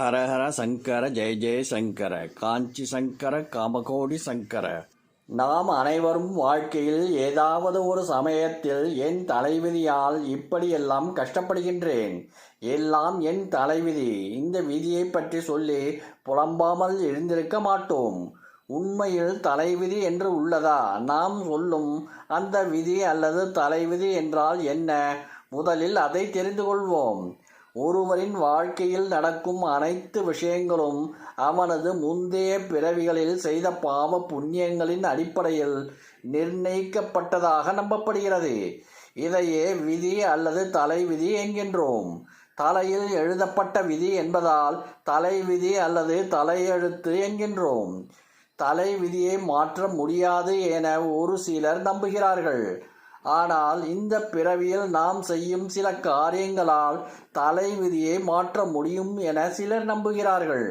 ஹரஹர சங்கர ஜெய ஜெய சங்கர காஞ்சி சங்கர காமகோடி சங்கர. நாம் அனைவரும் வாழ்க்கையில் ஏதாவது ஒரு சமயத்தில் என் தலைவிதியால் இப்படியெல்லாம் கஷ்டப்படுகின்றேன், எல்லாம் என் தலைவிதி, இந்த விதியை பற்றி சொல்லி புலம்பாமல் எழுந்திருக்க மாட்டோம். உண்மையில் தலைவிதி என்று உள்ளதா? நாம் சொல்லும் அந்த விதி அல்லது தலைவிதி என்றால் என்ன? முதலில் அதை தெரிந்து கொள்வோம். ஒருவரின் வாழ்க்கையில் நடக்கும் அனைத்து விஷயங்களும் அவனது முந்தைய பிறவிகளில் செய்த பாவ புண்ணியங்களின் அடிப்படையில் நிர்ணயிக்கப்பட்டதாக நம்பப்படுகிறது. இதையே விதி அல்லது தலைவிதி என்கின்றோம். தலையில் எழுதப்பட்ட விதி என்பதால் தலைவிதி அல்லது தலையெழுத்து என்கின்றோம். தலைவிதியை மாற்ற முடியாது என ஒரு சிலர் நம்புகிறார்கள். ஆனால் இந்த பிறவியில் நாம் செய்யும் சில காரியங்களால் தலைவிதியை மாற்ற முடியும் என சிலர் நம்புகிறார்கள்.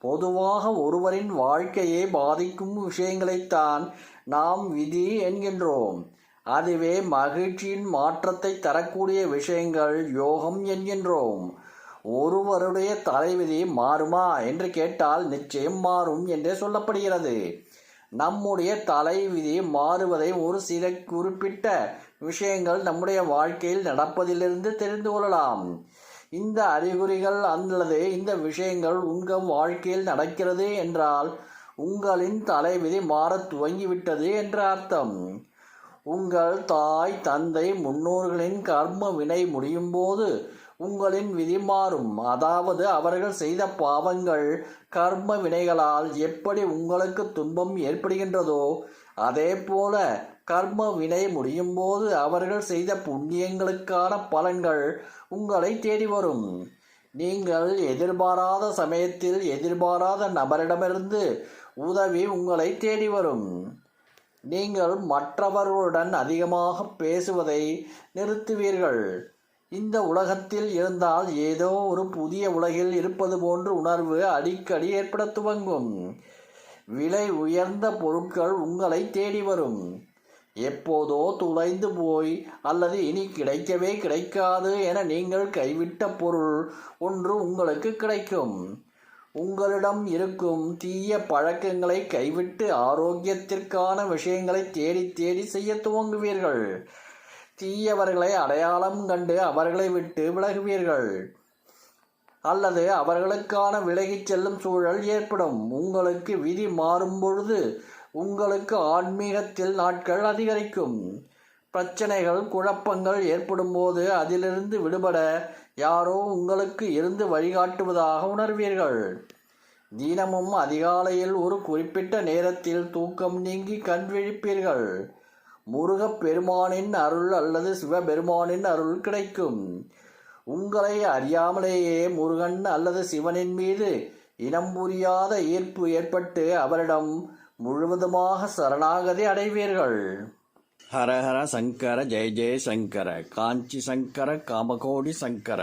பொதுவாக ஒருவரின் வாழ்க்கையை பாதிக்கும் விஷயங்களைத்தான் நாம் விதி என்கின்றோம். அதுவே மகிழ்ச்சியின் மாற்றத்தை தரக்கூடிய விஷயங்கள் யோகம் என்கின்றோம். ஒருவருடைய தலைவிதி மாறுமா என்று கேட்டால் நிச்சயம் மாறும் என்றே சொல்லப்படுகிறது. நம்முடைய தலைவிதி மாறுவதை ஒரு சில குறிப்பிட்ட விஷயங்கள் நம்முடைய வாழ்க்கையில் நடப்பதிலிருந்து தெரிந்து கொள்ளலாம். இந்த அறிகுறிகள் அல்லது இந்த விஷயங்கள் உங்கள் வாழ்க்கையில் நடக்கிறது என்றால் உங்களின் தலைவிதி மாறத் துவங்கிவிட்டது என்ற அர்த்தம். உங்கள் தாய் தந்தை முன்னோர்களின் கர்ம வினை முடியும் போது உங்களின் விதி மாறும். அதாவது அவர்கள் செய்த பாவங்கள் கர்ம வினைகளால் எப்படி உங்களுக்கு துன்பம் ஏற்படுகின்றதோ அதே போல கர்ம வினை முடியும் போது அவர்கள் செய்த புண்ணியங்களுக்கான பலன்கள் உங்களை தேடி வரும். நீங்கள் எதிர்பாராத சமயத்தில் எதிர்பாராத நபரிடமிருந்து உதவி உங்களை தேடி வரும். நீங்கள் மற்றவர்களுடன் அதிகமாக பேசுவதை நிறுத்துவீர்கள். இந்த உலகத்தில் இருந்தால் ஏதோ ஒரு புதிய உலகில் இருப்பது போன்ற உணர்வு அடிக்கடி ஏற்பட துவங்கும். விலை உயர்ந்த பொருட்கள் உங்களை தேடி வரும். எப்போதோ துளைந்து போய் அல்லது இனி கிடைக்கவே கிடைக்காது என நீங்கள் கைவிட்ட பொருள் ஒன்று உங்களுக்கு கிடைக்கும். உங்களிடம் இருக்கும் தீய பழக்கங்களை கைவிட்டு ஆரோக்கியத்திற்கான விஷயங்களை தேடி தேடி செய்ய துவங்குவீர்கள். தீயவர்களை அடையாளம் கண்டு அவர்களை விட்டு விலகுவீர்கள் அல்லது அவர்களுக்கான விலகிச் செல்லும் சூழல் ஏற்படும். உங்களுக்கு விதி மாறும் பொழுது உங்களுக்கு ஆன்மீகத்தில் நாட்கள் அதிகரிக்கும். பிரச்சனைகள் குழப்பங்கள் ஏற்படும் போது அதிலிருந்து விடுபட யாரோ உங்களுக்கு இருந்து வழிகாட்டுவதாக உணர்வீர்கள். தினமும் அதிகாலையில் ஒரு குறிப்பிட்ட நேரத்தில் தூக்கம் நீங்கி கண் விழிப்பீர்கள். முருகப் பெருமானின் அருள் அல்லது சிவபெருமானின் அருள் கிடைக்கும். உங்களை அறியாமலேயே முருகன் அல்லது சிவனின் மீது இனம் புரியாத ஈர்ப்பு ஏற்பட்டு அவரிடம் முழுவதுமாக சரணாகதி அடைவீர்கள். ஹரஹர சங்கர ஜெய ஜெய சங்கர காஞ்சி சங்கர காமகோடி சங்கர.